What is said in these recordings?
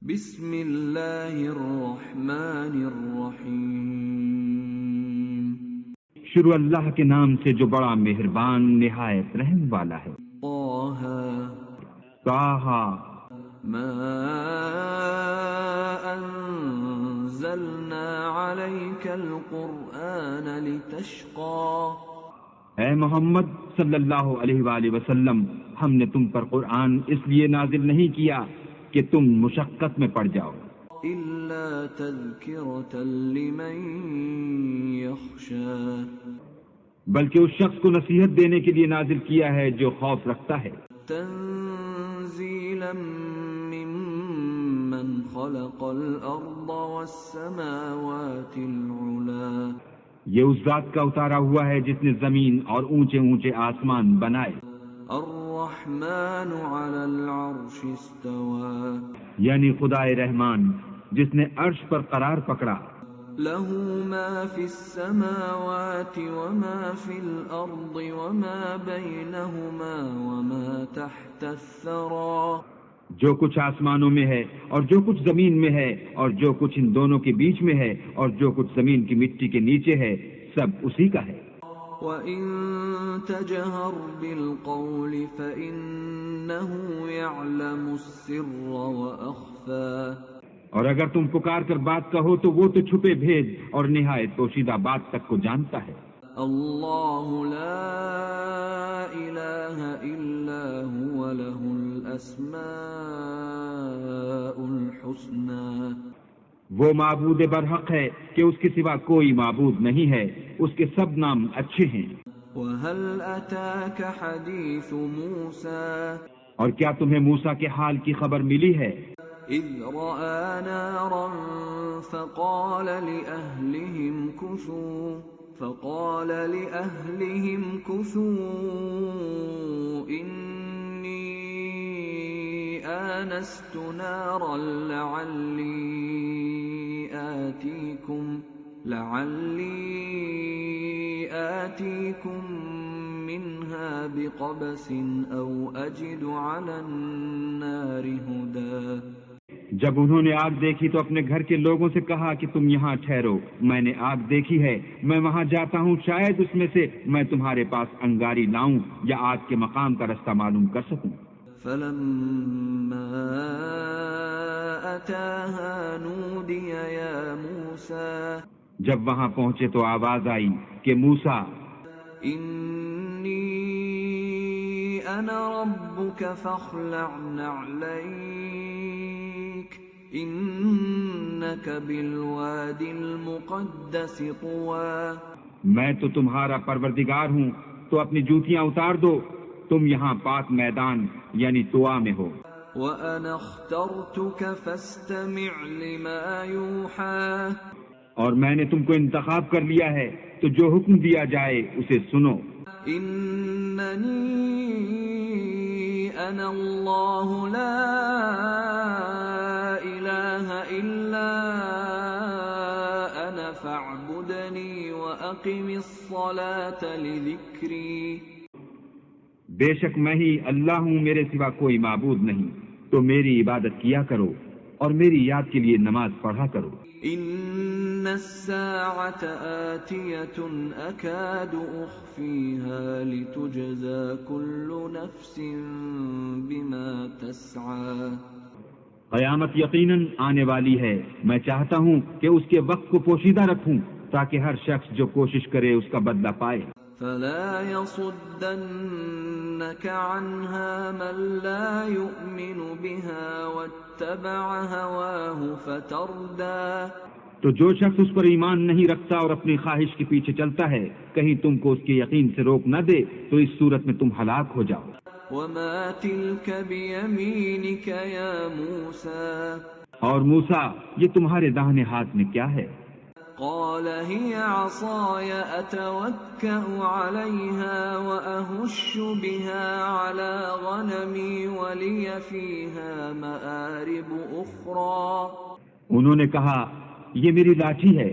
بسم اللہ الرحمن الرحیم شروع اللہ کے نام سے جو بڑا مہربان نہایت رحم والا ہے۔ طٰہٰ ما انزلنا علیک القرآن لتشقى، اے محمد صلی اللہ علیہ وآلہ وسلم، ہم نے تم پر قرآن اس لیے نازل نہیں کیا کہ تم مشقت میں پڑ جاؤ، الا تذکرۃ لمن یخشی، بلکہ اس شخص کو نصیحت دینے کے لیے نازل کیا ہے جو خوف رکھتا ہے، تنزیلا ممن خلق الارض والسماوات العلی، یہ اس ذات کا اتارا ہوا ہے جس نے زمین اور اونچے اونچے آسمان بنائے، الرحمن علی العرش استوى، یعنی خدائے رحمان جس نے عرش پر قرار پکڑا، له ما في السماوات وما في الأرض وما بينهما وما تحت الثرى، جو کچھ آسمانوں میں ہے اور جو کچھ زمین میں ہے اور جو کچھ ان دونوں کے بیچ میں ہے اور جو کچھ زمین کی مٹی کے نیچے ہے، سب اسی کا ہے۔ وَإِن تَجْهَرْ بِالْقَوْلِ فَإِنَّهُ يَعْلَمُ السِّرَّ وَأَخْفَى، اور اگر تم پکار کر بات کہو تو وہ تو چھپے بھید اور نہایت پوشیدہ بات تک کو جانتا ہے۔ اللہ لا الہ الا هو له الاسماء الحسنى، وہ معبود برحق ہے کہ اس کے سوا کوئی معبود نہیں ہے، اس کے سب نام اچھے ہیں۔ وَهَلْ أَتَاكَ حَدِيثُ مُوسَى، اور کیا تمہیں موسیٰ کے حال کی خبر ملی ہے؟ إِذْ رَأَىٰ نَارًا فَقَالَ لِأَهْلِهِمْ كُثُوا إِنِّي آنَسْتُ نَارًا لَعَلِّي آتِيكُم مِّنْهَا بِقَبَسٍ أَوْ أَجِدُ عَلَى النَّارِ هُدًى، جب انہوں نے آگ دیکھی تو اپنے گھر کے لوگوں سے کہا کہ تم یہاں ٹھہرو، میں نے آگ دیکھی ہے، میں وہاں جاتا ہوں، شاید اس میں سے میں تمہارے پاس انگاری لاؤں یا آگ کے مقام کا رستہ معلوم کر سکوں۔ فَلَمَّا أَتَاهَا نُودِيَ يَا مُوسَى، جب وہاں پہنچے تو آواز آئی کہ موسیٰ، إِنِّي أَنَا رَبُّكَ فَاخْلَعْ نَعْلَيْكَ إِنَّكَ بِالْوَادِ الْمُقَدَّسِ طُوًى، میں تو تمہارا پروردگار ہوں، تو اپنی جوتیاں اتار دو، تم یہاں پاک میدان یعنی طوا میں ہو۔ وَأَنَا اخْتَرْتُكَ فَاسْتَمِعْ لِمَا يُوحَىٰ، اور میں نے تم کو انتخاب کر لیا ہے تو جو حکم دیا جائے اسے سنو۔ إِنَّنِي أَنَا اللَّهُ لَا إِلَٰهَ إِلَّا أَنَا فَاعْبُدْنِي وَأَقِمِ الصَّلَاةَ لِذِكْرِي، بے شک میں ہی اللہ ہوں، میرے سوا کوئی معبود نہیں، تو میری عبادت کیا کرو اور میری یاد کے لیے نماز پڑھا کرو۔ إِنَّ السَّاعَةَ آتِيَةٌ أَكَادُ أُخْفِيهَا لِتُجْزَىٰ كُلُّ نَفْسٍ بِمَا تَسْعَىٰ، قیامت یقیناً آنے والی ہے، میں چاہتا ہوں کہ اس کے وقت کو پوشیدہ رکھوں تاکہ ہر شخص جو کوشش کرے اس کا بدلہ پائے۔ فَلَا يَصُدَّنَّكَ عَنْهَا مَن لَّا يُؤْمِنُ بِهَا وَاتَّبَعَ هَوَاهُ فَتَرْدَىٰ، تو جو شخص اس پر ایمان نہیں رکھتا اور اپنی خواہش کے پیچھے چلتا ہے، کہیں تم کو اس کے یقین سے روک نہ دے تو اس صورت میں تم ہلاک ہو جاؤ۔ وَمَا تِلْكَ بِيَمِينِكَ يَا مُوسَىٰ، اور موسیٰ یہ تمہارے داہنے ہاتھ میں کیا ہے؟ قَالَ هِيَ عَصَايَ أَتَوَكَّأُ عَلَيْهَا وَأَهُشُّ بِهَا عَلَىٰ غَنَمِي وَلِيَ فِيهَا مَآرِبُ أُخْرَىٰ، انہوں نے کہا یہ میری لاٹھی ہے،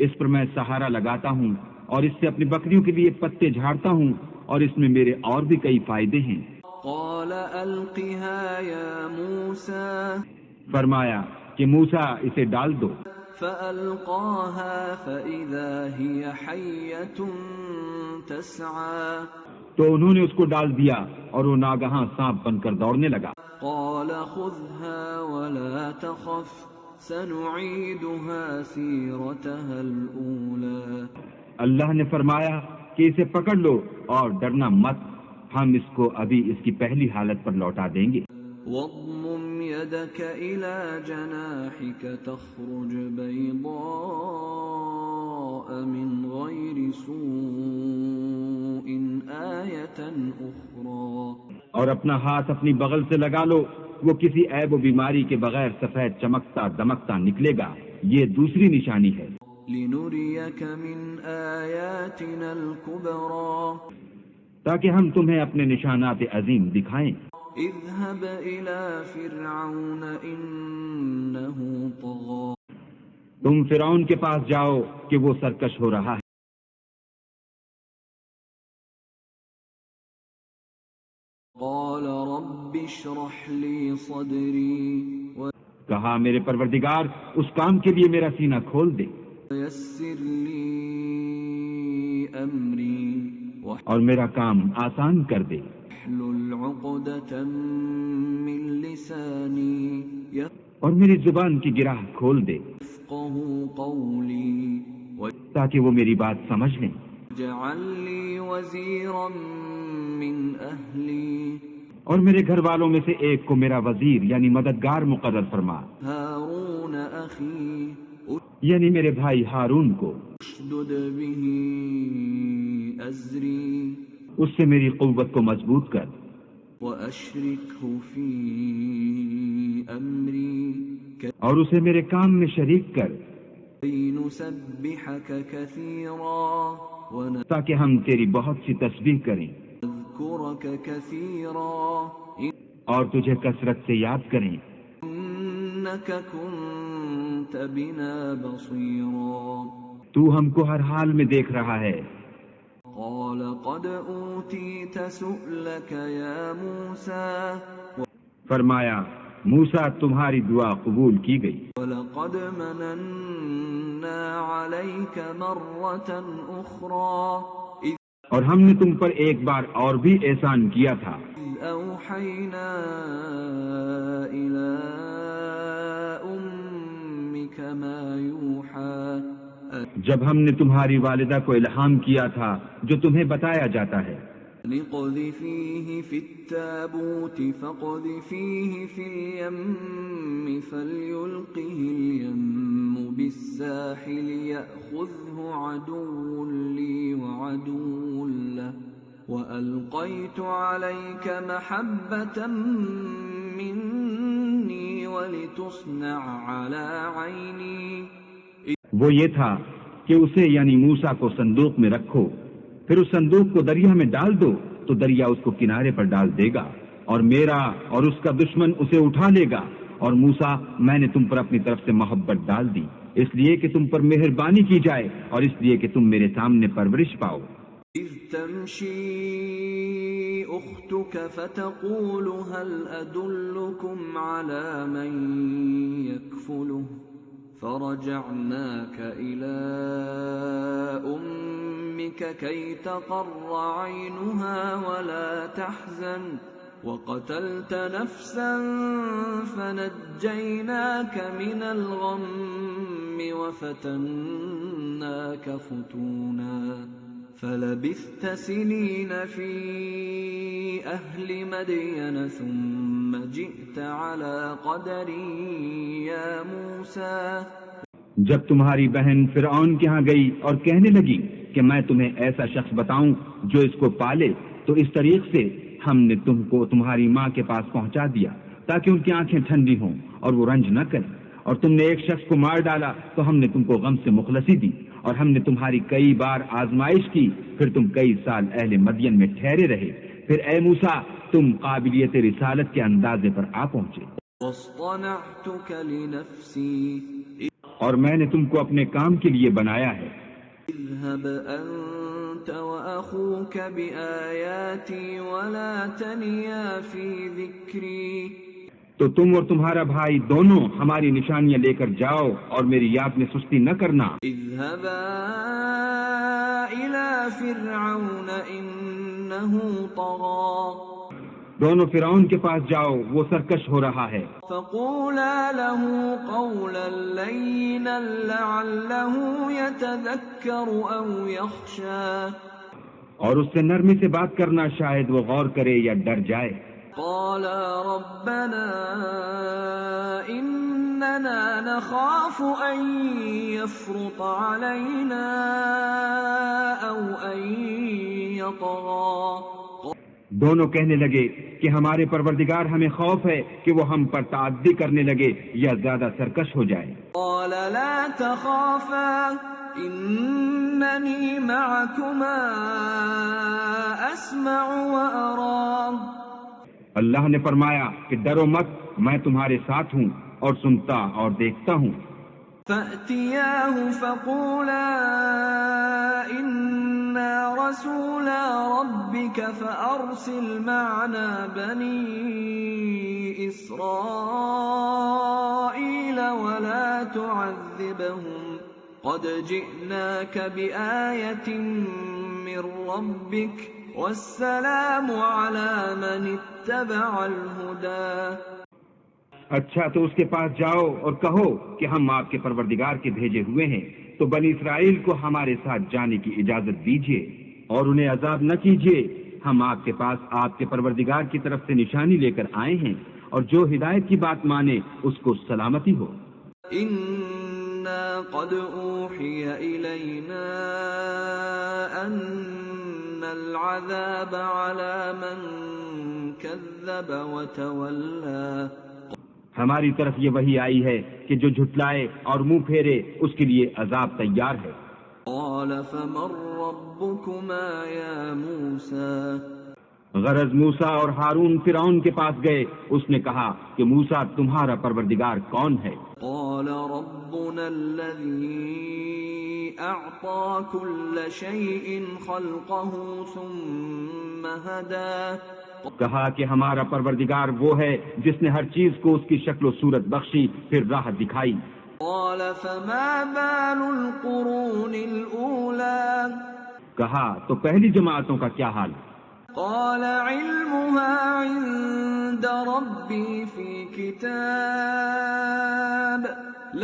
اس پر میں سہارا لگاتا ہوں اور اس سے اپنی بکریوں کے لیے پتے جھاڑتا ہوں اور اس میں میرے اور بھی کئی فائدے ہیں۔ قَالَ أَلْقِهَا يَا مُوسَىٰ، فرمایا کہ موسیٰ اسے ڈال دو۔ فألقاها فإذا هي حية تسعى تو انہوں نے اس کو ڈال دیا اور وہ ناگہاں سانپ بن کر دوڑنے لگا۔ قال خذها ولا تخف سنعيدها سيرتها الأولى اللہ نے فرمایا کہ اسے پکڑ لو اور ڈرنا مت، ہم اس کو ابھی اس کی پہلی حالت پر لوٹا دیں گے۔ واضمم يدك إلى جناحك تخرج بيضاء من غير سوء آية أخرى اور اپنا ہاتھ اپنی بغل سے لگا لو، وہ کسی عیب و بیماری کے بغیر سفید چمکتا دمکتا نکلے گا، یہ دوسری نشانی ہے۔ لنريك من آياتنا الكبرى تاکہ ہم تمہیں اپنے نشانات عظیم دکھائیں۔ اذهب إلى فرعون إنه طغى تم فرعون کے پاس جاؤ کہ وہ سرکش ہو رہا ہے۔ قال رب اشرح لي صدري کہا میرے پروردگار اس کام کے لیے میرا سینہ کھول دے ويسر لي أمري اور میرا کام آسان کر دے، واحلل عقدة من لساني اور میری زبان کی گرہ کھول دے يفقهوا قولي تاکہ وہ میری بات سمجھ لیں۔ واجعل لي وزيرا من أهلي اور میرے گھر والوں میں سے ایک کو میرا وزیر یعنی مددگار مقرر فرما، هارون أخي یعنی میرے بھائی ہارون کو، اشدد به أزري اس سے میری قوت کو مضبوط کر وأشركه في أمري اور اسے میرے کام میں شریک کر كي نسبحك كثيرا تاکہ ہم تیری بہت سی تسبیح کریں ونذكرك كثيرا اور تجھے کثرت سے یاد کریں، إنك كنت بنا بصيرا تو ہم کو ہر حال میں دیکھ رہا ہے۔ قال قد أوتيت سؤلك يا موسى فرمایا موسیٰ تمہاری دعا قبول کی گئی، وَلَقَدْ مَنَنَّا عَلَيْكَ مَرَّةً أُخْرَى إِذْ اور ہم نے تم پر ایک بار اور بھی احسان کیا تھا، أَوْحَيْنَا إِلَىٰ أُمِّكَ مَا يُوحَىٰ جب ہم نے تمہاری والدہ کو الہام کیا تھا جو تمہیں بتایا جاتا ہے، لِقْذِفِيهِ فِي التَّابُوتِ فَاقْذِفِيهِ فِي الْيَمِّ فَلْيُلْقِهِ الْيَمُّ بِالسَّاحِلِ يَأْخُذْهُ عَدُوٌّ لِّي وَعَدُوٌّ لَّهُ وَأَلْقَيْتُ عَلَيْكَ مَحَبَّةً مِّنِّي وَلِتُصْنَعَ عَلَىٰ عَيْنِي۔ وہ یہ تھا کہ اسے یعنی موسیٰ کو صندوق میں رکھو، پھر اس صندوق کو دریا میں ڈال دو تو دریا اس کو کنارے پر ڈال دے گا، اور میرا اور اس کا دشمن اسے اٹھا لے گا، اور موسیٰ میں نے تم پر اپنی طرف سے محبت ڈال دی، اس لیے کہ تم پر مہربانی کی جائے اور اس لیے کہ تم میرے سامنے پرورش پاؤ۔ إذ تمشي أختك فتقول هل أدلكم على من يكفله فرجعناك إلى أمك كي تقر عينها ولا تحزن وقتلت نفسا فنجيناك من الغم وفتناك فتونا فلبثت سنين في أهل مدين ثم جئت على قدر يا موسى۔ جب تمہاری بہن فرعون کے ہاں گئی اور کہنے لگی کہ میں تمہیں ایسا شخص بتاؤں جو اس کو پالے، تو اس طریق سے ہم نے تم کو تمہاری ماں کے پاس پہنچا دیا تاکہ ان کی آنکھیں ٹھنڈی ہوں اور وہ رنج نہ کریں، اور تم نے ایک شخص کو مار ڈالا تو ہم نے تم کو غم سے مخلصی دی، اور ہم نے تمہاری کئی بار آزمائش کی، پھر تم کئی سال اہل مدین میں ٹھہرے رہے، پھر اے موسیٰ تم قابلیت رسالت کے اندازے پر آ پہنچے، واصطنعتك لنفسي اور میں نے تم کو اپنے کام کے لیے بنایا ہے۔ اذهب أنت وأخوك بآياتي ولا تنيا في ذكري۔ تو تم اور تمہارا بھائی دونوں ہماری نشانیاں لے کر جاؤ اور میری یاد میں سستی نہ کرنا. اذهبا إلى فرعون إنه طغى دونوں فرعون کے پاس جاؤ، وہ سرکش ہو رہا ہے. فقولا له قولا لينا لعله يتذكر أو يخشى اور اس سے نرمی سے بات کرنا، شاید وہ غور کرے یا ڈر جائے. قالا ربنا إننا نخاف أن يفرط علينا أو أن يطغى دونوں کہنے لگے کہ ہمارے پروردگار ہمیں خوف ہے کہ وہ ہم پر تعدی کرنے لگے یا زیادہ سرکش ہو جائے. قال لا تخافا إنني معكما أسمع وأرى اللہ نے فرمایا کہ ڈرو مت، میں تمہارے ساتھ ہوں اور سنتا اور دیکھتا ہوں. فأتياه فقولا إنا رسولا ربك فأرسل معنا بني إسرائيل ولا تعذبهم قد جئناك بآية من ربك والسلام على من اتبع الهدى. اچھا تو اس کے پاس جاؤ اور کہو کہ ہم آپ کے پروردگار کے بھیجے ہوئے ہیں، تو بنی اسرائیل کو ہمارے ساتھ جانے کی اجازت دیجیے اور انہیں عذاب نہ کیجیے. ہم آپ کے پاس آپ کے پروردگار کی طرف سے نشانی لے کر آئے ہیں، اور جو ہدایت کی بات مانے اس کو سلامتی ہو. إنا قد أوحي إلينا أن العذاب على من كذب وتولى ہماری طرف یہ وحی آئی ہے کہ جو جھٹلائے اور منہ پھیرے اس کے لیے عذاب تیار ہے. قال فمن ربكما يا موسى غرض موسیٰ اور ہارون فرعون کے پاس گئے. اس نے کہا کہ موسیٰ تمہارا پروردگار کون ہے؟ قال ربنا الذي أعطى كل شيء خلقه ثم هدى کہا کہ ہمارا پروردگار وہ ہے جس نے ہر چیز کو اس کی شکل و صورت بخشی پھر راہ دکھائی. قال فما بال القرون الأولى کہا تو پہلی جماعتوں کا کیا حال؟ قال علمها عند ربي في كتاب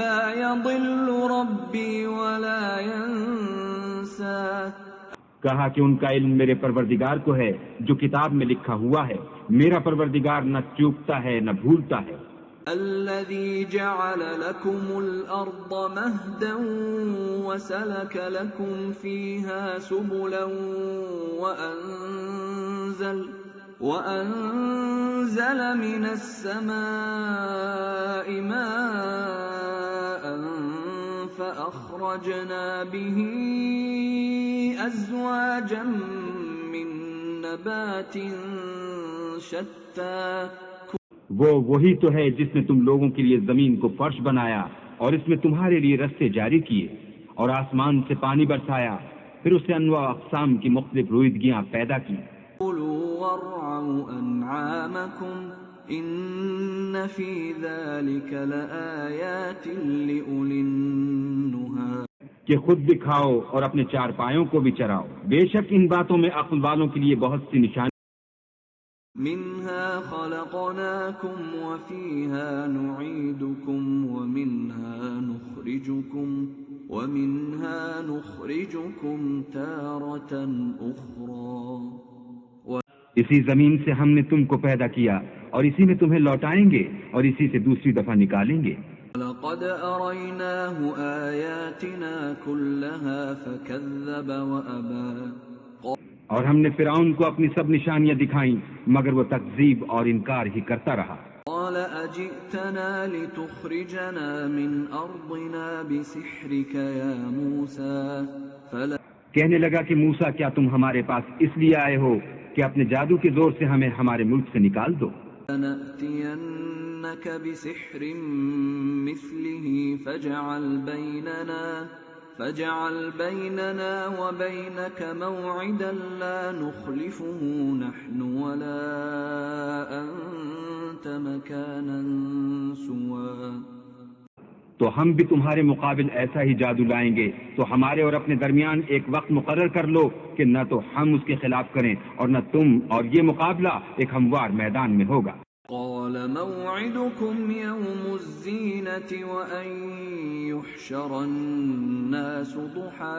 لا يضل ربي ولا ينسى. کہا کہ ان کا علم میرے پروردگار کو ہے جو کتاب میں لکھا ہوا ہے، میرا پروردگار نہ چوکتا ہے نہ بھولتا ہے. الذي جعل لكم الأرض مهدا وسلك لكم فيها سبلا وأنزل من السماء ماء فأخرجنا به أزواجا من نبات شتى. وہ وہی تو ہے جس نے تم لوگوں کے لیے زمین کو فرش بنایا اور اس میں تمہارے لیے رستے جاری کیے اور آسمان سے پانی برسایا، پھر اس سے انواع اقسام کی مختلف رویدگیاں پیدا کی. قُلُوا وَارْعَوْا أَنْعَامَكُمْ إِنَّ فِي ذَلِكَ لَآيَاتٍ لِأُولِي النُّهَى. کہ خود بھی کھاؤ اور اپنے چار پایوں کو بھی چراؤ، بے شک ان باتوں میں عقل والوں کے لیے بہت سی نشانی. منها خلقناكم وفيها نعيدكم ومنها نخرجكم تارة أخرى. اسی زمین سے ہم نے تم کو پیدا کیا اور اسی میں تمہیں لوٹائیں گے اور اسی سے دوسری دفعہ نکالیں گے. لقد أريناه آياتنا كلها فكذب وأبى. اور ہم نے فرعون کو اپنی سب نشانیاں دکھائیں مگر وہ تکذیب اور انکار ہی کرتا رہا. قال أجئتنا لتخرجنا من أرضنا بسحرك يا موسى کہنے لگا کہ موسیٰ کیا تم ہمارے پاس اس لیے آئے ہو کہ اپنے جادو کے زور سے ہمیں ہمارے ملک سے نکال دو. لنأتينك بسحر مثله فاجعل بيننا وبينك موعدا لا نخلفه نحن ولا أنت مكانا سوا تو ہم بھی تمہارے مقابل ایسا ہی جادو لائیں گے، تو ہمارے اور اپنے درمیان ایک وقت مقرر کر لو کہ نہ تو ہم اس کے خلاف کریں اور نہ تم، اور یہ مقابلہ ایک ہموار میدان میں ہوگا۔ قال موعدكم يوم الزينة وأن يحشر الناس ضحى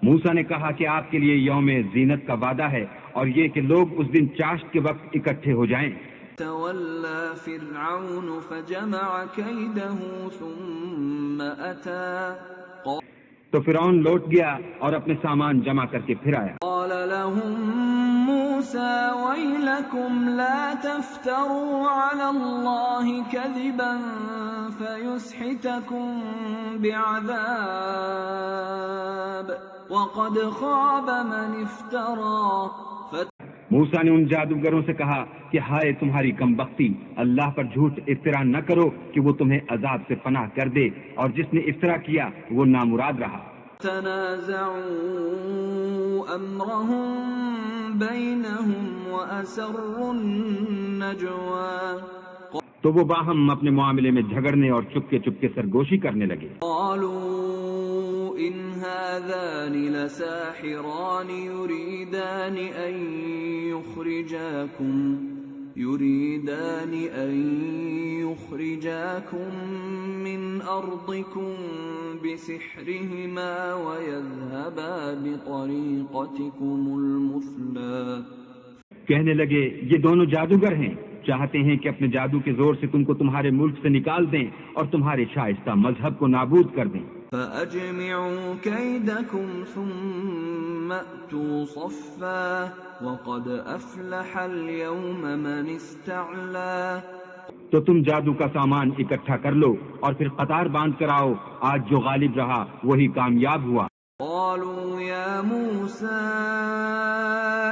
موسیٰ نے کہا کہ آپ کے لیے یوم زینت کا وعدہ ہے، اور یہ کہ لوگ اس دن چاشت کے وقت اکٹھے ہو جائیں۔ تولى فرعون فجمع كيده ثم أتى تو فرعون لوٹ گیا اور اپنے سامان جمع کر کے پھر آیا۔ قال لهم موسى ويلكم لا تفتروا على الله كذبا فيسحتكم بعذاب وقد خاب من افترى۔ موسیٰ نے ان جادوگروں سے کہا کہ ہائے تمہاری کم بختی، اللہ پر جھوٹ افطرا نہ کرو کہ وہ تمہیں عذاب سے پناہ کر دے، اور جس نے افطرا کیا وہ نامراد رہا۔ تنازعوا امرهم بينهم واسروا النجوى تو وہ باہم اپنے معاملے میں جھگڑنے اور چپکے چپکے سرگوشی کرنے لگے۔ قالوا ان هذان لساحران يريدان أن يخرجاكم من أرضكم بسحرهما ويذهبا بطريقتكم المثلى۔ کہنے لگے یہ دونوں جادوگر ہیں، چاہتے ہیں کہ اپنے جادو کے زور سے تم کو تمہارے ملک سے نکال دیں اور تمہارے شائستہ مذہب کو نابود کر دیں۔ فأجمعوا كيدكم ثم أتوا صفا وقد أفلح اليوم من استعلى۔ تو تم جادو کا سامان اکٹھا کر لو اور پھر قطار باندھ کر آؤ، آج جو غالب رہا وہی کامیاب ہوا۔ قالوا يا موسى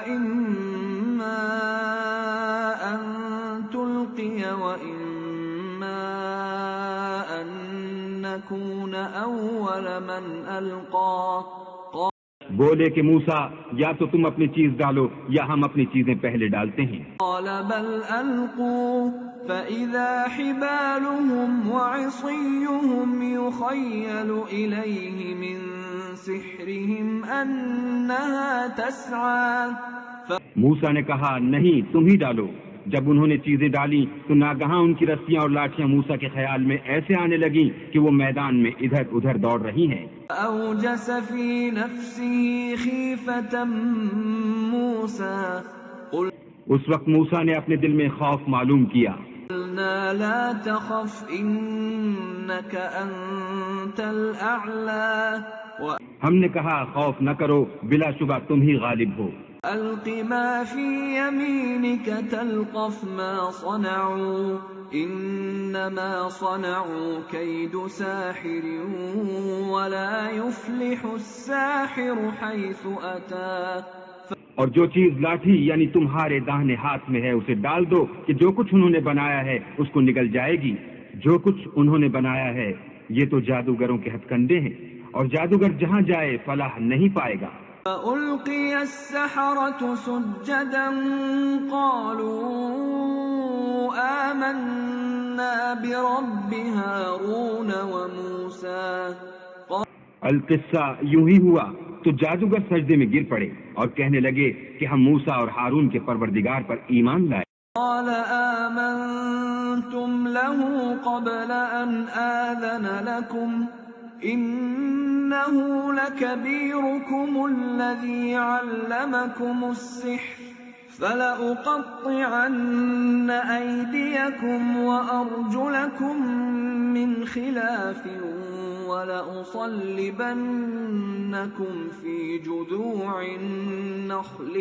إما أن تلقي وإما أن نكون أول من ألقى۔ بولے کہ موسیٰ یا تو تم اپنی چیز ڈالو یا ہم اپنی چیزیں پہلے ڈالتے ہیں۔ قال بل ألقوا فإذا حبالهم وعصيهم يخيل إليه من سحرهم أنها تسعى۔ موسیٰ نے کہا نہیں تم ہی ڈالو۔ جب انہوں نے چیزیں ڈالی تو ناگہاں ان کی رسیاں اور لاٹھیاں موسیٰ کے خیال میں ایسے آنے لگیں کہ وہ میدان میں ادھر ادھر دوڑ رہی ہیں۔ أوجس في نفسه خيفة موسى۔ اس وقت موسیٰ نے اپنے دل میں خوف معلوم کیا۔ قلنا لا تخف إنك أنت الأعلى۔ ہم نے کہا خوف نہ کرو، بلا شبہ تم ہی غالب ہو۔ ألق ما في يمينك تلقف ما صنعوا إنما صنعوا كيد ساحر ولا يفلح الساحر حيث أتى۔ اور جو چیز لاٹھی یعنی تمہارے داہنے ہاتھ میں ہے اسے ڈال دو کہ جو کچھ انہوں نے بنایا ہے اس کو نگل جائے گی۔ جو کچھ انہوں نے بنایا ہے یہ تو جادوگروں کے ہتھ کنڈے ہیں، اور جادوگر جہاں جائے فلاح نہیں پائے گا۔ فألقي السحرة سجدا قالوا آمنا برب هارون وموسى۔ القصہ یوں ہی ہوا تو جادوگر سجدے میں گر پڑے اور کہنے لگے کہ ہم موسیٰ اور ہارون کے پروردگار پر ایمان لائے۔ قال آمنتم له قبل أن آذن لكم إنه لكبيركم الذي علمكم السحر فلأقطعن أيديكم وأرجلكم من خلاف ولأصلبنكم في جذوع النخل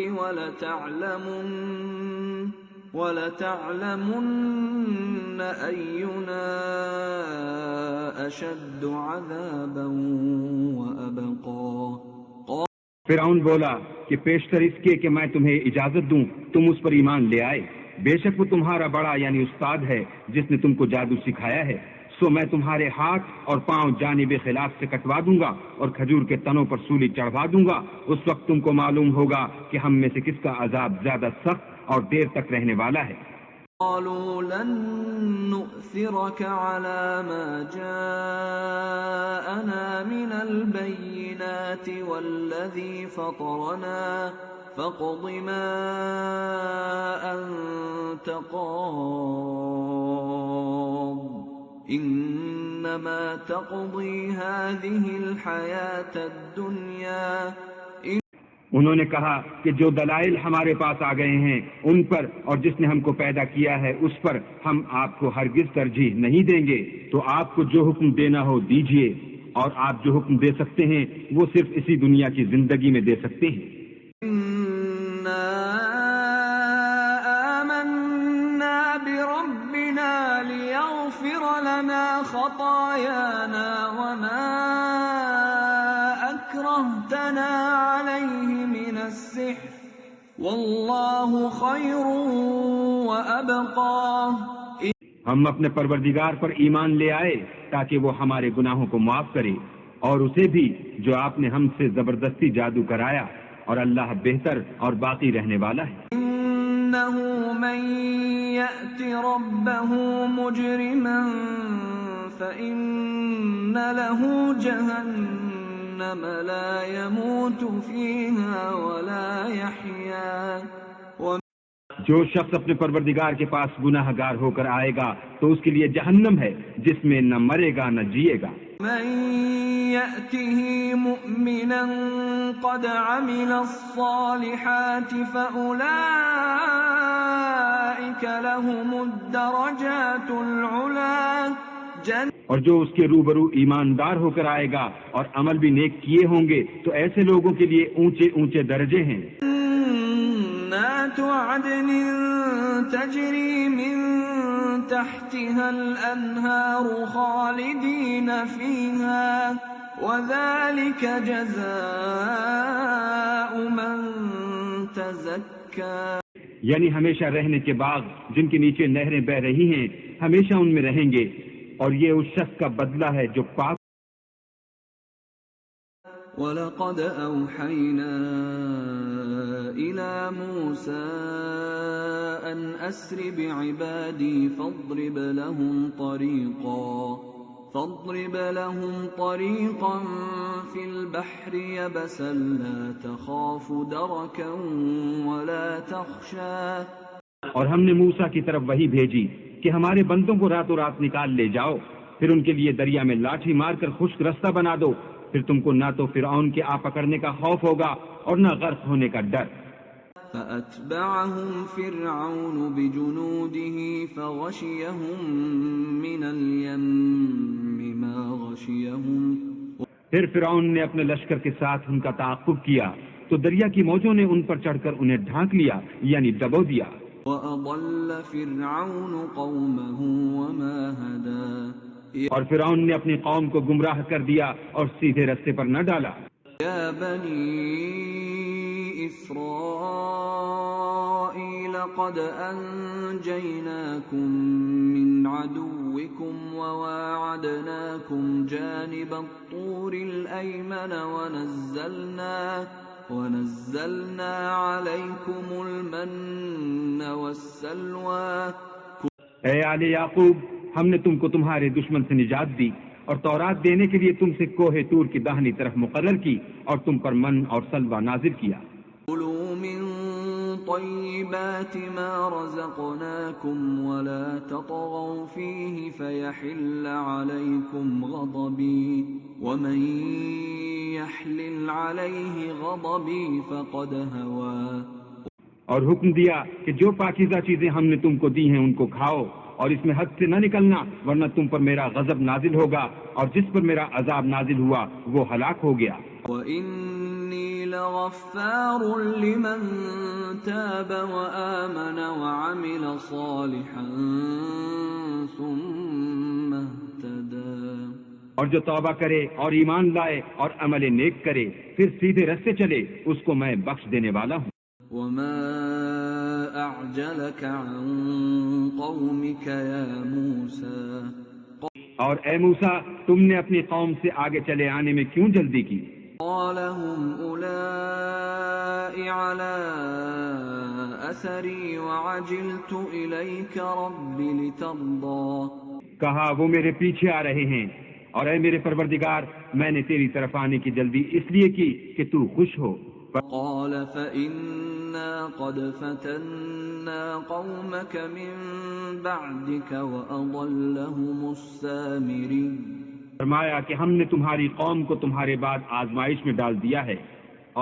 ولتعلمن أينا أشد عذابا وأبقى۔ فرعون بولا کہ پیشتر اس کے کہ میں تمہیں اجازت دوں تم اس پر ایمان لے آئے، بے شک وہ تمہارا بڑا یعنی استاد ہے جس نے تم کو جادو سکھایا ہے، سو میں تمہارے ہاتھ اور پاؤں جانب خلاف سے کٹوا دوں گا اور کھجور کے تنوں پر سولی چڑھوا دوں گا۔ اس وقت تم کو معلوم ہوگا کہ ہم میں سے کس کا عذاب زیادہ سخت اور دیر تک رہنے والا ہے۔ قالوا لن نؤثرك على ما جاءنا من البينات والذي فطرنا فاقض ما أنت قاض إنما تقضي هذه الحياة الدنيا. انہوں نے کہا کہ جو دلائل ہمارے پاس آ گئے ہیں ان پر اور جس نے ہم کو پیدا کیا ہے اس پر ہم آپ کو ہرگز ترجیح نہیں دیں گے، تو آپ کو جو حکم دینا ہو دیجئے، اور آپ جو حکم دے سکتے ہیں وہ صرف اسی دنیا کی زندگی میں دے سکتے ہیں. إنا آمنا بربنا ليغفر لنا خطايانا وما أكرهتنا عليه من السحر والله خير وأبقى. ہم اپنے پروردگار پر ایمان لے آئے تاکہ وہ ہمارے گناہوں کو معاف کرے، اور اسے بھی جو آپ نے ہم سے زبردستی جادو کرایا، اور اللہ بہتر اور باقی رہنے والا ہے. إنه من يأت ربه مجرما فإن له جهنم لا يموت فيها ولا يحيا. جو شخص اپنے پروردگار کے پاس گناہ گار ہو کر آئے گا تو اس کے لیے جہنم ہے جس میں نہ مرے گا نہ جیے گا. من يأته مؤمنا قد عمل الصالحات فأولئك لهم الدرجات العلا. اور جو اس کے روبرو ایماندار ہو کر آئے گا اور عمل بھی نیک کیے ہوں گے تو ایسے لوگوں کے لیے اونچے اونچے درجے ہیں. جنات عدن تجری من تحتها الأنهار خالدين فيها وذلك جزاء من تزكى. یعنی ہمیشہ رہنے کے باغ جن کے نیچے نہریں بہ رہی ہیں ہمیشہ ان میں رہیں گے، اور یہ اس شخص کا بدلہ ہے جو پاک. وَلَقَدْ أَوْحَيْنَا إِلَى مُوسَىٰ أَنْ أَسْرِ بِعِبَادِي فَاضْرِبْ لَهُمْ طَرِيقًا فِي الْبَحْرِ يَبَسًا لَا تَخَافُ دَرَكًا وَلَا تَخْشَىٰ. اور ہم نے موسیٰ کی طرف وحی بھیجی کہ ہمارے بندوں کو راتوں رات نکال لے جاؤ، پھر ان کے لیے دریا میں لاٹھی مار کر خشک رستہ بنا دو، پھر تم کو نہ تو فرعون کے آ پکڑنے کا خوف ہوگا اور نہ غرق ہونے کا ڈر. فَأَتْبَعَهُمْ فِرْعَوْنُ بِجُنُودِهِ فَغَشِيَهُمْ مِنَ الْيَمِّ مَا غَشِيَهُمْ. پھر فرعون نے اپنے لشکر کے ساتھ ان کا تعاقب کیا تو دریا کی موجوں نے ان پر چڑھ کر انہیں ڈھانک لیا، یعنی ڈبو دیا. وَأَضَلَّ فِرْعَوْنُ قَوْمَهُ وَمَا هَدَىٰ. اور فرعون نے اپنی قوم کو گمراہ کر دیا اور سیدھے رستے پر نہ ڈالا. یا بنی اسرائیل قد انجیناکم من عدوکم وواعدناکم جانب الطور الایمن ونزلنا علیکم المن والسلوى. اے آل یعقوب، ہم نے تم کو تمہارے دشمن سے نجات دی اور تورات دینے کے لیے تم سے کوہ طور کی داہنی طرف مقرر کی اور تم پر من اور سلوہ نازل کیا. کلوا من طیبات ما رزقناکم ولا تطغوا فیہ فیحل علیکم غضبی ومن یحلل علیہ غضبی فقد ہوا. اور حکم دیا کہ جو پاکیزہ چیزیں ہم نے تم کو دی ہیں ان کو کھاؤ، اور اس میں حد سے نہ نکلنا ورنہ تم پر میرا غضب نازل ہوگا، اور جس پر میرا عذاب نازل ہوا وہ ہلاک ہو گیا. وَإِنِّي لَغَفَّارٌ لِمَن تَابَ وَآمَنَ وَعَمِلَ صَالِحًا ثُمَّ اهْتَدَىٰ. اور جو توبہ کرے اور ایمان لائے اور عمل نیک کرے پھر سیدھے رستے چلے اس کو میں بخش دینے والا ہوں. وَمَا أَعْجَلَكَ عَن قَوْمِكَ يَا مُوسَىٰ. اور اے موسیٰ، تم نے اپنی قوم سے آگے چلے آنے میں کیوں جلدی کی؟ قَالَ هُمْ أُولَاءِ عَلَىٰ أثري وعجلت إليك رب لترضى کہا وہ میرے پیچھے آ رہے ہیں، اور اے میرے پروردگار میں نے تیری طرف آنے کی جلدی اس لیے کی کہ تو خوش ہو۔ قال فإنا قد فتنا قومك من بعدك وأضلهم السامري، فرمایا کہ ہم نے تمہاری قوم کو تمہارے بعد آزمائش میں ڈال دیا ہے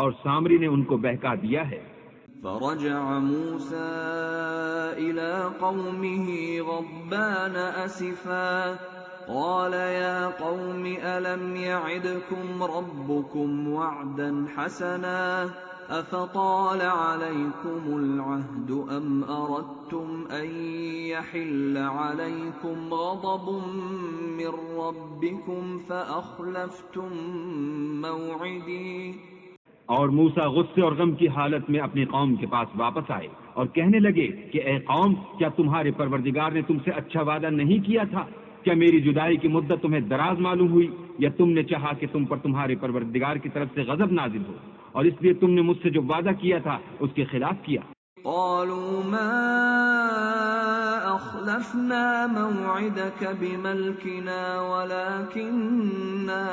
اور سامری نے ان کو بہکا دیا ہے۔ فرجع موسى إلى قومه غضبان أسفا قال يا قوم ألم يعدكم ربكم وعدا حسنا أفطال عليكم العهد أم أردتم أن يحل عليكم غضب من ربكم فأخلفتم موعدي۔ اور موسیٰ غصے اور غم کی حالت میں اپنی قوم کے پاس واپس آئے اور کہنے لگے کہ اے قوم، کیا تمہارے پروردگار نے تم سے اچھا وعدہ نہیں کیا تھا؟ کیا میری جدائی کی مدت تمہیں دراز معلوم ہوئی، یا تم نے چاہا کہ تم پر تمہارے پروردگار کی طرف سے غضب نازل ہو اور اس لیے تم نے مجھ سے جو وعدہ کیا تھا اس کے خلاف کیا؟ قالوا ما أخلفنا موعدك بملكنا ولكننا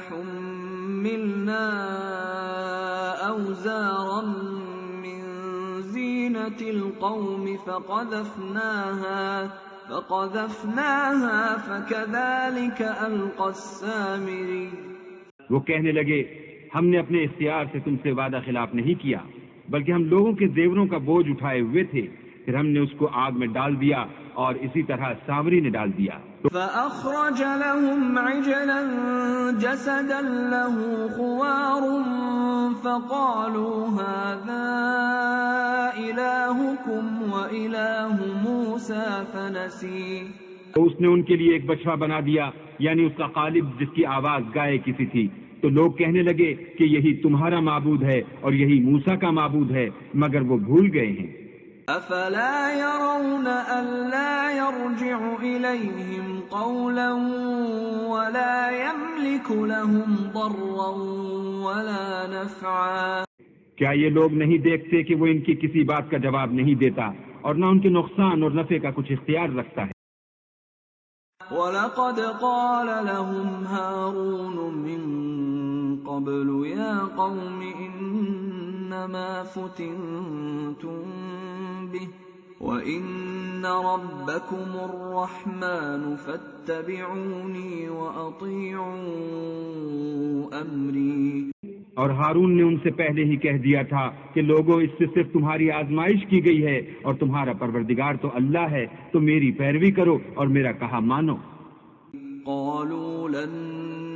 حملنا أوزارا من زينة القوم فقذفناها فكذلك ألقى السامري۔ وہ کہنے لگے ہم نے اپنے اختیار سے تم سے وعدہ خلاف نہیں کیا، بلکہ ہم لوگوں کے زیوروں کا بوجھ اٹھائے ہوئے تھے، پھر ہم نے اس کو آگ میں ڈال دیا اور اسی طرح سامری نے ڈال دیا۔ فأخرج لهم عجلا جسدا له خوار فقالوا هذا إلهكم وإله موسى فنسي۔ تو اس نے ان کے لیے ایک بچھڑا بنا دیا، یعنی اس کا قالب جس کی آواز گائے کسی تھی، تو لوگ کہنے لگے کہ یہی تمہارا معبود ہے اور یہی موسیٰ کا معبود ہے، مگر وہ بھول گئے ہیں۔ افلا يرون الا يرجع اليهم قولا ولا يملك لهم ضرا ولا نفعا۔ کیا یہ لوگ نہیں دیکھتے کہ وہ ان کی کسی بات کا جواب نہیں دیتا اور نہ ان کے نقصان اور نفع کا کچھ اختیار رکھتا ہے؟ وَلَقَدْ قَالَ لَهُمْ هَارُونُ مِن قَبْلُ يَا قَوْمِ إِنَّمَا فُتِنْتُمْ بِهِ وَإِنَّ رَبَّكُمُ الرَّحْمَنُ فَاتَّبِعُونِي وَأَطِيعُوا أَمْرِي۔ اور ہارون نے ان سے پہلے ہی کہہ دیا تھا کہ لوگوں، اس سے صرف تمہاری آزمائش کی گئی ہے اور تمہارا پروردگار تو اللہ ہے، تو میری پیروی کرو اور میرا کہا مانو۔ قالوا لن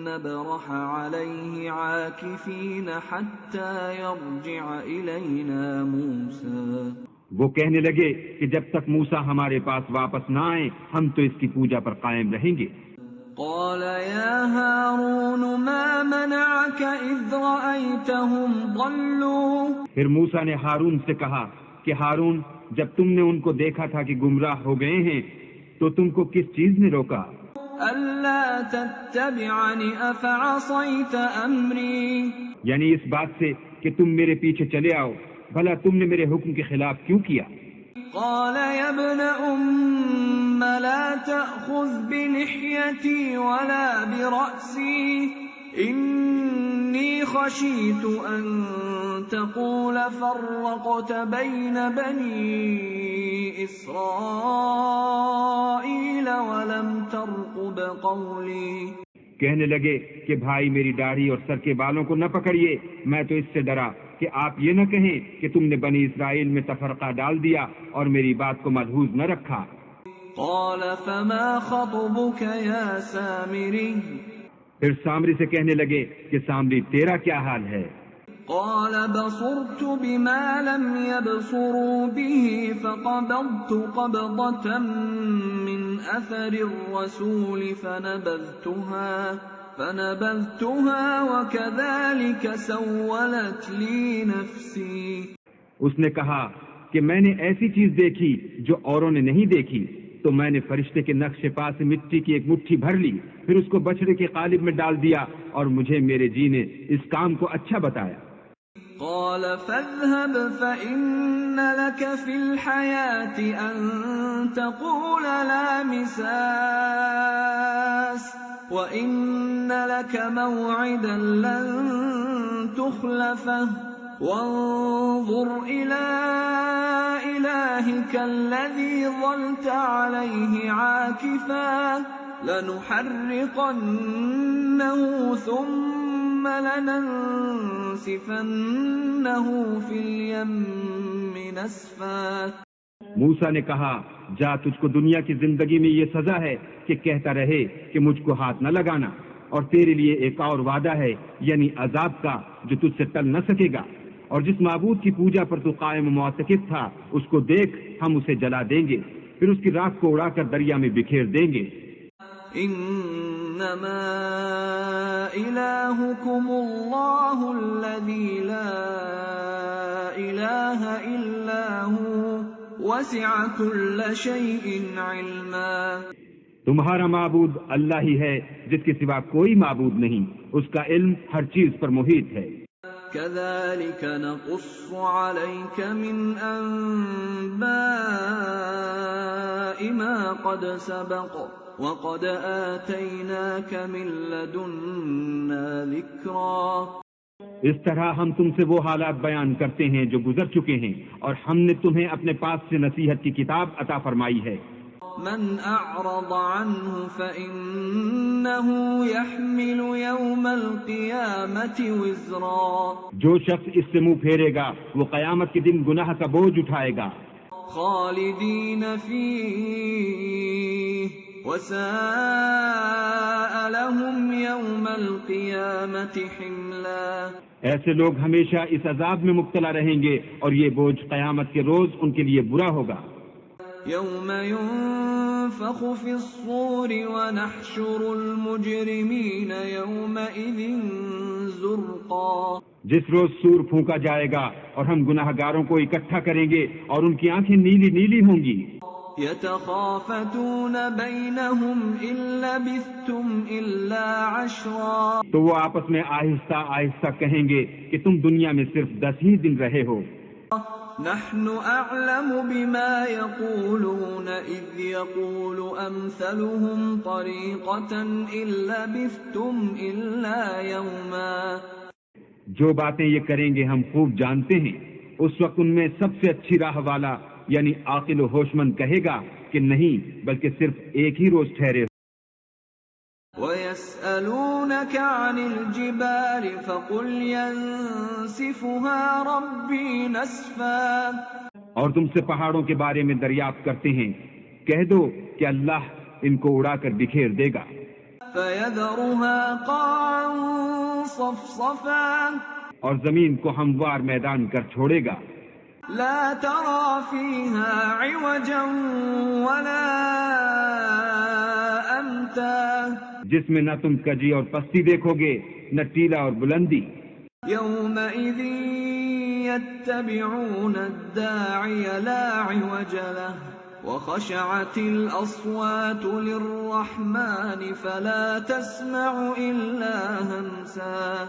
نبرح عليه عاكفين حتى يرجع إلينا موسى۔ وہ کہنے لگے کہ جب تک موسیٰ ہمارے پاس واپس نہ آئے ہم تو اس کی پوجا پر قائم رہیں گے۔ قال يا هارون ما منعك إذ رأيتهم ضلوا۔ پھر موسیٰ نے ہارون سے کہا کہ ہارون، جب تم نے ان کو دیکھا تھا کہ گمراہ ہو گئے ہیں تو تم کو کس چیز نے روکا؟ ألا تتبعني أفعصيت أمري۔ یعنی اس بات سے کہ تم میرے پیچھے چلے آؤ، بھلا تم نے میرے حکم کے خلاف کیوں کیا؟ قال يا ابن أم لا تأخذ بلحيتي ولا برأسي إني خشيت أن تقول فرقت بين بني إسرائيل ولم ترقب قولي۔ کہنے لگے کہ بھائی میری داڑھی اور سر کے بالوں کو نہ پکڑیے، میں تو اس سے ڈرا کہ آپ یہ نہ کہیں کہ تم نے بنی اسرائیل میں تفرقہ ڈال دیا اور میری بات کو ملحوظ نہ رکھا۔ قال فما خطبك يا سامري۔ پھر سامری سے کہنے لگے کہ سامری تیرا کیا حال ہے؟ قال بصرت بما لم يبصروا به فقبضت قبضة من أثر الرسول فنبذتها وكذلك سولت لي نفسي۔ اس نے کہا کہ میں نے ایسی چیز دیکھی جو اوروں نے نہیں دیکھی، تو میں نے فرشتے کے نقش پا سے مٹی کی ایک مٹھی بھر لی، پھر اس کو بچڑے کے قالب میں ڈال دیا، اور مجھے میرے جی نے اس کام کو اچھا بتایا۔ قال فاذهب فإن لك في الحياة أن تقول لا مساس وإن لك موعدا لن تخلفه وانظر إلى إلهك الذي ظلت عليه عاكفا لنحرقنه ثم لننسفنه في اليم نسفا۔ موسیٰ نے کہا جا، تجھ کو دنیا کی زندگی میں یہ سزا ہے کہ کہتا رہے کہ مجھ کو ہاتھ نہ لگانا، اور تیرے لیے ایک اور وعدہ ہے، یعنی عذاب کا جو تجھ سے ٹل نہ سکے گا، اور جس معبود کی پوجا پر تو قائم و معتکف تھا اس کو دیکھ، ہم اسے جلا دیں گے، پھر اس کی راکھ کو اڑا کر دریا میں بکھیر دیں گے۔ انما الہکم اللہ الذی لا الہ الا ہو وسع کل شیء علما۔ تمہارا معبود اللہ ہی ہے جس کے سوا کوئی معبود نہیں، اس کا علم ہر چیز پر محیط ہے۔ كذلك نقص عليك من أنباء ما قد سبق وقد آتيناك من لدنا ذكرا۔ اس طرح ہم تم سے وہ حالات بیان کرتے ہیں جو گزر چکے ہیں، اور ہم نے تمہیں اپنے پاس سے نصیحت کی کتاب عطا فرمائی ہے۔ من اعرض عنه فإنه يحمل يوم القيامة وزرا۔ جو شخص اس سے منہ پھیرے گا وہ قیامت کے دن گناہ کا بوجھ اٹھائے گا۔ خالدین فیہ وساء لهم يوم القيامة حملا۔ ایسے لوگ ہمیشہ اس عذاب میں مبتلا رہیں گے، اور یہ بوجھ قیامت کے روز ان کے لیے برا ہوگا۔ یوم ينفخ في الصور ونحشر المجرمین یومئذ زرقا۔ جس روز سور پھونکا جائے گا اور ہم گناہ گاروں کو اکٹھا کریں گے اور ان کی آنکھیں نیلی نیلی ہوں گی۔ یتخافتون بینہم ان لبثتم الا عشرا۔ تو وہ آپس میں آہستہ آہستہ کہیں گے کہ تم دنیا میں صرف 10 ہی دن رہے ہو۔ نحن اعلم بما يقولون اذ يقول امثلهم طريقة ان لبثتم الا يوما۔ جو باتیں یہ کریں گے ہم خوب جانتے ہیں۔ اس وقت ان میں سب سے اچھی راہ والا یعنی عاقل و ہوش مند کہے گا کہ نہیں، بلکہ صرف ایک ہی روز ٹھہرے۔ وَيَسْأَلُونَكَ عَنِ الْجِبَالِ فَقُلْ يَنسِفُهَا رَبِّي نَسْفًا۔ اور تم سے پہاڑوں کے بارے میں دریافت کرتے ہیں، کہہ دو کہ اللہ ان کو اڑا کر بکھیر دے گا۔ فَيَذَرُهَا قَاعًا صَفْصَفًا۔ اور زمین کو ہموار میدان کر چھوڑے گا۔ لا تَرَى فِيهَا عِوَجًا وَلَا أَمْتًا۔ جس میں نہ تم کجی اور پستی دیکھو گے، نہ ٹیلا اور بلندی۔ يَوْمَئِذٍ يَتَّبِعُونَ الدَّاعِيَ لَا عِوَجَ لَهُ وَخَشَعَتِ الْأَصْوَاتُ لِلرَّحْمَنِ فَلَا تَسْمَعُ إِلَّا هَمْسًا۔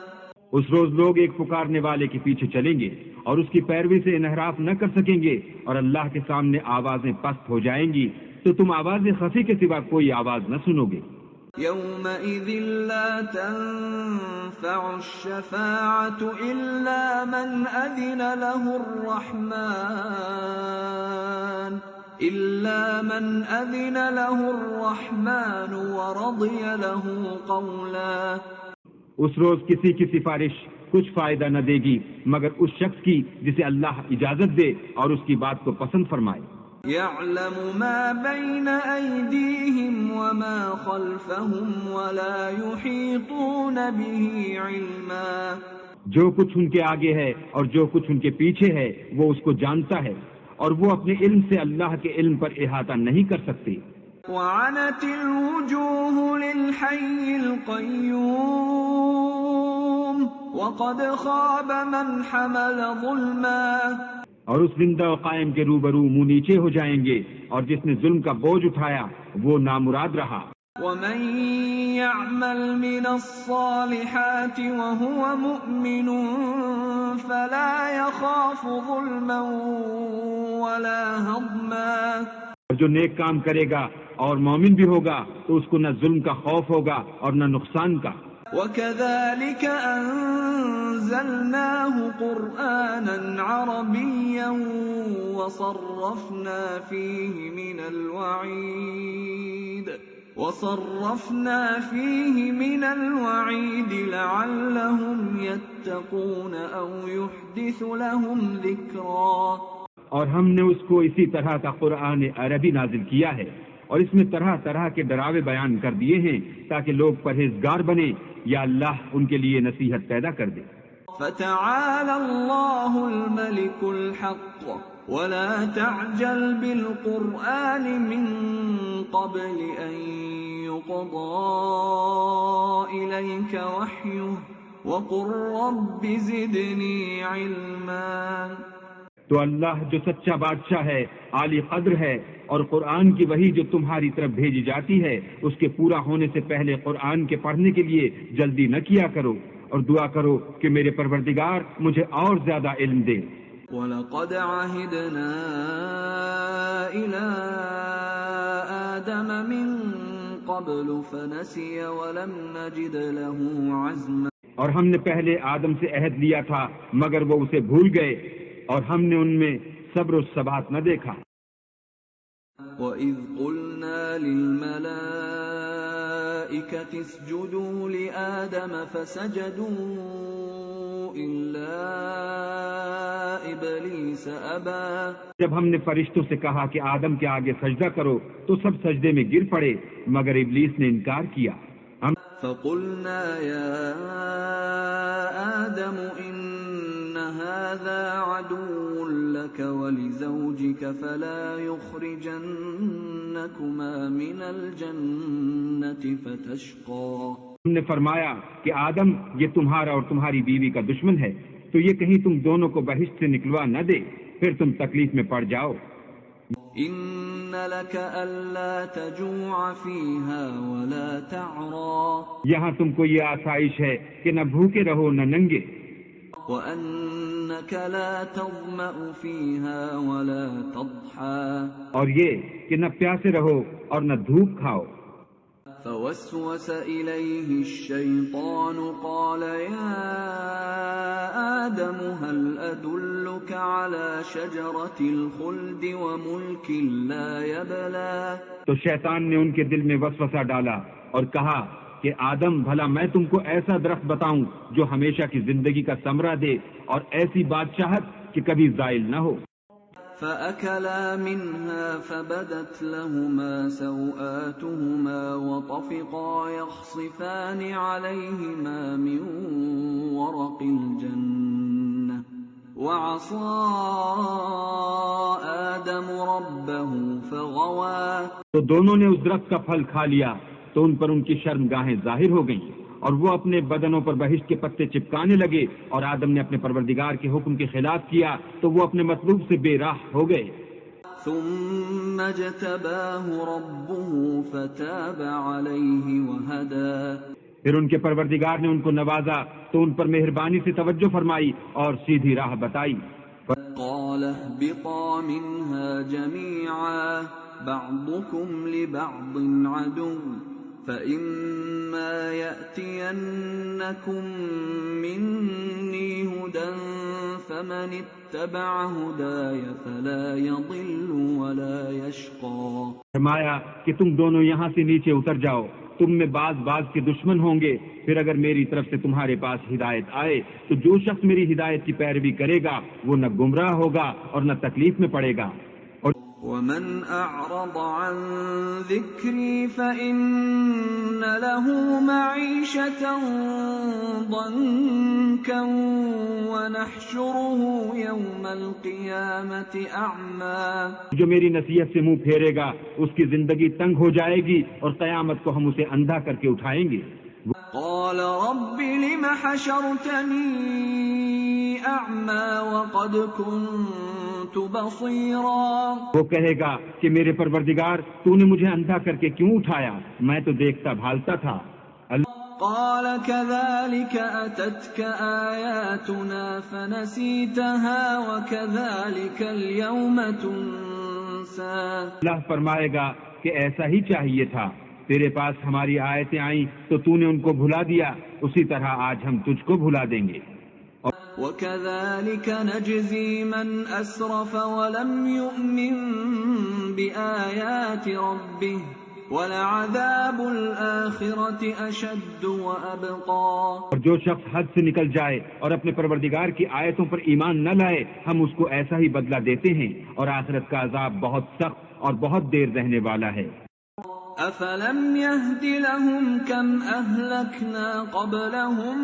اس روز لوگ ایک پکارنے والے کے پیچھے چلیں گے اور اس کی پیروی سے انحراف نہ کر سکیں گے، اور اللہ کے سامنے آوازیں پست ہو جائیں گی تو تم آواز خفی کے سوا کوئی آواز نہ سنو گے۔ يومئذ لا تنفع الشفاعة إلا من أذن له الرحمن ورضي له قولا۔ اس روز کسی کی سفارش کچھ فائدہ نہ دے گی مگر اس شخص کی جسے اللہ اجازت دے اور اس کی بات کو پسند فرمائے۔ يعلم ما بين أيديهم وما خلفهم ولا يحيطون به علما۔ جو کچھ ان کے آگے ہے اور جو کچھ ان کے پیچھے ہے وہ اس کو جانتا ہے، اور وہ اپنے علم سے اللہ کے علم پر احاطہ نہیں کر سکتے۔ وعنت الوجوه للحي القيوم وقد خاب من حمل ظلما۔ اور اس زندہ و قائم کے روبرو منہ نیچے ہو جائیں گے، اور جس نے ظلم کا بوجھ اٹھایا وہ نامراد رہا۔ ومن يعمل من الصالحات وهو مؤمن فلا يخاف ظلما ولا هضما، اور جو نیک کام کرے گا اور مومن بھی ہوگا تو اس کو نہ ظلم کا خوف ہوگا اور نہ نقصان کا۔ وَكَذَلِكَ أَنزَلْنَاهُ قُرْآنًا عَرَبِيًّا وَصَرَّفْنَا فِيهِ مِنَ الْوَعِيدِ لَعَلَّهُمْ يَتَّقُونَ أَوْ يُحْدِثُ لَهُمْ ذِكْرًا۔ اور ہم نے اس کو اسی طرح کا قرآن عربی نازل کیا ہے، اور اس میں طرح طرح کے ڈراوے بیان کر دیے ہیں تاکہ لوگ پرہیزگار بنے یا اللہ ان کے لیے نصیحت پیدا کر دے۔ فَتَعَالَى اللَّهُ الْمَلِكُ الْحَقُّ وَلَا تَعْجَلْ بِالْقُرْآنِ مِنْ قَبْلِ أَنْ يُقْضَى إِلَيْكَ وَحْيُهُ وَقُلْ رَبِّ زِدْنِي عِلْمًا۔ تو اللہ جو سچا بادشاہ ہے، عالی قدر ہے، اور قرآن کی وحی جو تمہاری طرف بھیجی جاتی ہے اس کے پورا ہونے سے پہلے قرآن کے پڑھنے کے لیے جلدی نہ کیا کرو، اور دعا کرو کہ میرے پروردگار مجھے اور زیادہ علم دے۔ وَلَقَدْ عَهِدْنَا إِلَىٰ آدَمَ مِن قَبْلُ فَنَسِيَ وَلَمْ نَجِدْ لَهُ عَزْمًا۔ اور ہم نے پہلے آدم سے عہد لیا تھا مگر وہ اسے بھول گئے، اور ہم نے ان میں صبر و ثبات نہ دیکھا۔ وَإِذْ قُلْنَا لِلْمَلَائِكَةِ اسْجُدُوا لِآدَمَ فَسَجَدُوا إِلَّا إِبْلِيسَ أَبَى۔ جب ہم نے فرشتوں سے کہا کہ آدم کے آگے سجدہ کرو تو سب سجدے میں گر پڑے مگر ابلیس نے انکار کیا۔ فَقُلْنَا يَا آدَمُ إِنَّ هَذَا عَدُوٌّ لَكَ وَلِزَوْجِكَ فَلَا يُخْرِجَنَّكُمَا مِنَ الْجَنَّةِ فَتَشْقَى۔ ہم نے فرمایا کہ آدم یہ تمہارا اور تمہاری بیوی کا دشمن ہے، تو یہ کہیں تم دونوں کو بہشت سے نکلوا نہ دے، پھر تم تکلیف میں پڑ جاؤ۔ إِنَّ لَكَ أَلَّا تَجُوعَ فِيهَا وَلَا تَعْرَى۔ یہاں تم کو یہ آسائش ہے کہ نہ بھوکے رہو نہ ننگے، وَأَنَّكَ لَا تَظْمَأُ فِيهَا وَلَا تَضْحَى۔ اور یہ کہ نہ پیاسے رہو اور نہ دھوپ کھاؤ۔ فَوَسْوَسَ إِلَيْهِ الشَّيْطَانُ قَالَ يَا آدَمُ هَلْ أَدُلُّكَ عَلَى شَجَرَةِ الْخُلْدِ وَمُلْكٍ لَا يَبْلَى۔ تو شیطان نے ان کے دل میں وسوسہ ڈالا اور کہا کہ آدم بھلا میں تم کو ایسا درخت بتاؤں جو ہمیشہ کی زندگی کا ثمرہ دے اور ایسی بادشاہت کہ کبھی زائل نہ ہو۔ فَأَكَلَا مِنْهَا فَبَدَتْ لَهُمَا سَوْآتُهُمَا وَطَفِقَا يَخْصِفَانِ عَلَيْهِمَا مِنْ وَرَقِ الْجَنَّةِ وَعَصَىٰ آدَمُ رَبَّهُ فَغَوَىٰ۔ تو دونوں نے اس درخت کا پھل کھا لیا تو ان پر ان کی شرمگاہیں ظاہر ہو گئیں، اور وہ اپنے بدنوں پر بہشت کے پتے چپکانے لگے، اور آدم نے اپنے پروردگار کے حکم کے خلاف کیا تو وہ اپنے مطلوب سے بے راہ ہو گئے۔ ثُمَّ اجْتَبَاهُ رَبُّهُ فَتَابَ عَلَيْهِ وَهَدَىٰ۔ پھر ان کے پروردگار نے ان کو نوازا تو ان پر مہربانی سے توجہ فرمائی اور سیدھی راہ بتائی۔ قَالَ اهْبِطَا مِنْهَا جَمِيعًا بَعْضُكُمْ لِبَعْضٍ عَدُوٌّ فَإِمَّا يَأْتِيَنَّكُم مِّنِّي هُدًى فَمَنِ اتَّبَعَ هُدَايَ فَلَا يَضِلُّ وَلَا يَشْقَىٰ۔ فرمایا کہ تم دونوں یہاں سے نیچے اتر جاؤ، تم میں بعض کے دشمن ہوں گے، پھر اگر میری طرف سے تمہارے پاس ہدایت آئے تو جو شخص میری ہدایت کی پیروی کرے گا وہ نہ گمراہ ہوگا اور نہ تکلیف میں پڑے گا۔ وَمَنْ أَعْرَضَ عَنْ ذِكْرِي فَإِنَّ لَهُ مَعِيشَةً ضَنكًا وَنَحْشُرُهُ يَوْمَ الْقِيَامَةِ أَعْمَى۔ جو میری نصیحت سے منہ پھیرے گا اس کی زندگی تنگ ہو جائے گی اور قیامت کو ہم اسے اندھا کر کے اٹھائیں گے۔ قَالَ رَبِّ لِمَ حَشَرْتَنِي أَعْمَى وَقَدْ كُنْتُ كنت بصيرا وہ کہے گا کہ میرے پروردگار تو نے مجھے اندھا کر کے کیوں اٹھایا، میں تو دیکھتا بھالتا تھا۔ قال كذلك أتتك آياتنا فنسيتها وكذلك اليوم تنسى۔ اللہ فرمائے گا کہ ایسا ہی چاہیے تھا، تیرے پاس ہماری آیتیں آئیں تو تو نے ان کو بھلا دیا، اسی طرح آج ہم تجھ کو بھلا دیں گے۔ وَكَذَلِكَ نَجْزِي مَنْ أَسْرَفَ وَلَمْ يُؤْمِنْ بِآيَاتِ رَبِّهِ وَلَعَذَابُ الْآخِرَةِ أَشَدُّ وَأَبْقَى۔ اور جو شخص حد سے نکل جائے اور اپنے پروردگار کی آیتوں پر ایمان نہ لائے، ہم اس کو ایسا ہی بدلہ دیتے ہیں، اور آخرت کا عذاب بہت سخت اور بہت دیر رہنے والا ہے۔ أَفَلَمْ يَهْدِ لَهُمْ كَمْ أَهْلَكْنَا قَبْلَهُمْ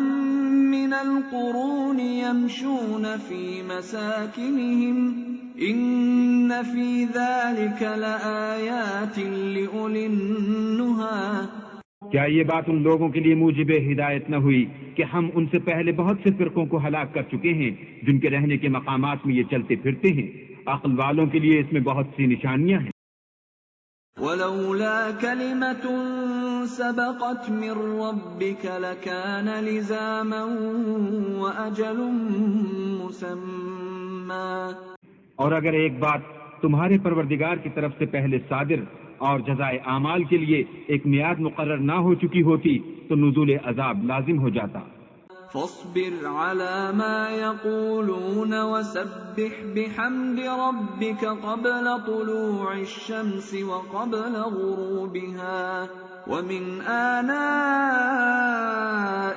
مِنَ الْقُرُونِ يَمْشُونَ فِي مَسَاكِنِهِمْ إِنَّ فِي ذَلِكَ لَآيَاتٍ لِأُولِي النُّهَىٰ۔ کیا یہ بات ان لوگوں کے لیے موجب ہدایت نہ ہوئی کہ ہم ان سے پہلے بہت سے فرقوں کو ہلاک کر چکے ہیں جن کے رہنے کے مقامات میں یہ چلتے پھرتے ہیں؟ عقل والوں کے لیے اس میں بہت سی نشانیاں ہیں۔ وَلَوْلَا كَلِمَةٌ سَبَقَتْ مِن رَّبِّكَ لَكَانَ لِزَامًا وَأَجَلٌ مُّسَمًّى۔ اور اگر ایک بات تمہارے پروردگار کی طرف سے پہلے صادر اور جزائے اعمال کے لیے ایک میعاد مقرر نہ ہو چکی ہوتی تو نزول عذاب لازم ہو جاتا۔ فاصبر على ما يقولون وسبح بحمد ربك قبل طلوع الشمس وقبل غروبها ومن آناء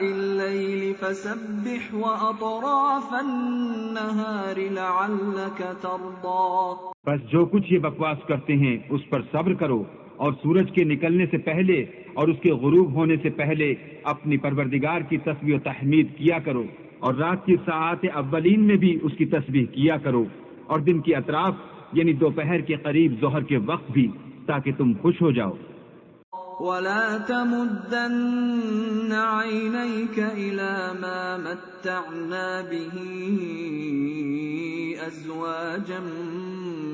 الليل فسبح وأطراف النهار لعلك ترضى۔ بس جو کچھ یہ بکواس کرتے ہیں اس پر صبر کرو، اور سورج کے نکلنے سے پہلے اور اس کے غروب ہونے سے پہلے اپنی پروردگار کی تسبیح و تحمید کیا کرو، اور رات کی ساعات اولین میں بھی اس کی تسبیح کیا کرو، اور دن کی اطراف یعنی دوپہر کے قریب ظہر کے وقت بھی، تاکہ تم خوش ہو جاؤ۔ وَلَا تَمُدَّنَّ عَيْنَيْكَ إِلَى مَا مَتَّعْنَا بِهِ أَزْوَاجًا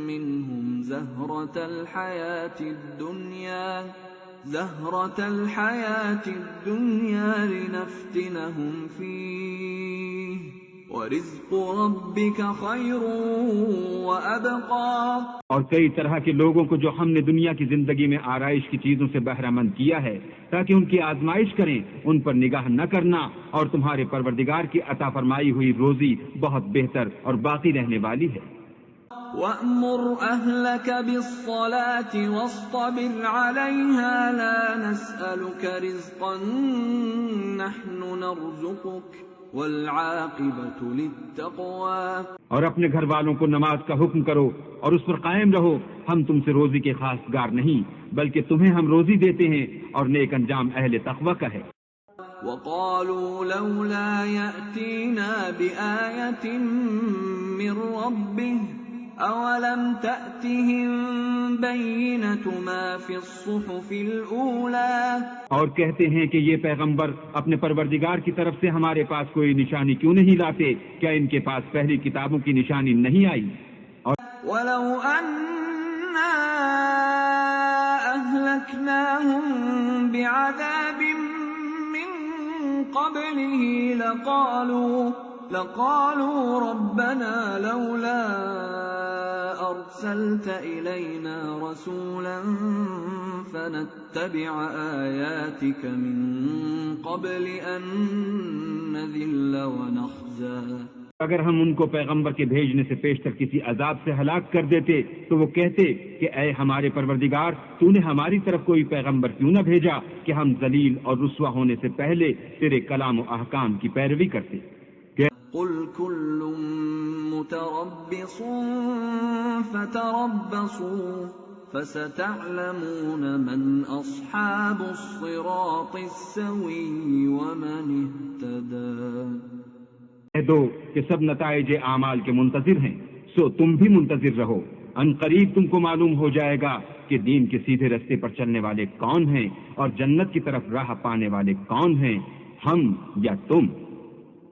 مِّنْهُمْ زَهْرَةَ الْحَيَاةِ الدُّنْيَا لِنَفْتِنَهُمْ فِيهِ وَرِزْقُ رَبِّكَ خَيْرٌ وَأَبْقَى۔ اور کئی طرح کے لوگوں کو جو ہم نے دنیا کی زندگی میں آرائش کی چیزوں سے بہرہ مند کیا ہے تاکہ ان کی آزمائش کریں، ان پر نگاہ نہ کرنا، اور تمہارے پروردگار کی عطا فرمائی ہوئی روزی بہت بہتر اور باقی رہنے والی ہے۔ وَأْمُرْ أَهْلَكَ بِالصَّلَاةِ وَاصْطَبِرْ عَلَيْهَا لَا نَسْأَلُكَ رِزْقًا نَحْنُ نَرْزُقُكَ وَالْعَاقِبَةُ لِلتَّقْوَى۔ اور اپنے گھر والوں کو نماز کا حکم کرو اور اس پر قائم رہو، ہم تم سے روزی کے خواستگار نہیں بلکہ تمہیں ہم روزی دیتے ہیں، اور نیک انجام اہل تقوی کا ہے۔ وَقَالُوا لَوْلَا يَأْتِينَا بِآيَةٍ مِّن رَّبِّهِ أَوَلَمْ تَأْتِهِم بَيِّنَةُ مَا فِي الصُّحُفِ الْأُولَى۔ اور کہتے ہیں کہ یہ پیغمبر اپنے پروردگار کی طرف سے ہمارے پاس کوئی نشانی کیوں نہیں لاتے؟ کیا ان کے پاس پہلی کتابوں کی نشانی نہیں آئی؟ وَلَوْ أَنَّا أَهْلَكْنَاهُم بِعَذَابٍ مِّن قَبْلِهِ لَقَالُوا رَبَّنَا لَوْلَا أَرْسَلْتَ إِلَيْنَا رَسُولًا فَنَتَّبِعَ آيَاتِكَ مِن قَبْلِ أَن نَّذِلَّ وَنَخْزَىٰ۔ اگر ہم ان کو پیغمبر کے بھیجنے سے پیشتر کسی عذاب سے ہلاک کر دیتے تو وہ کہتے کہ اے ہمارے پروردگار، تو نے ہماری طرف کوئی پیغمبر کیوں نہ بھیجا کہ ہم ذلیل اور رسوا ہونے سے پہلے تیرے کلام و احکام کی پیروی کرتے۔ قُلْ كُلٌّ مُتَرَبِّصٌ فَتَرَبَّصُوا فَسَتَعْلَمُونَ مَنْ أَصْحَابُ الصِّرَاطِ السَّوِيِّ وَمَنِ اهْتَدَىٰ۔ کہہ دو کہ سب نتائج اعمال کے منتظر ہیں، سو تم بھی منتظر رہو، ان قریب تم کو معلوم ہو جائے گا کہ دین کے سیدھے رستے پر چلنے والے کون ہیں اور جنت کی طرف راہ پانے والے کون ہیں، ہم یا تم۔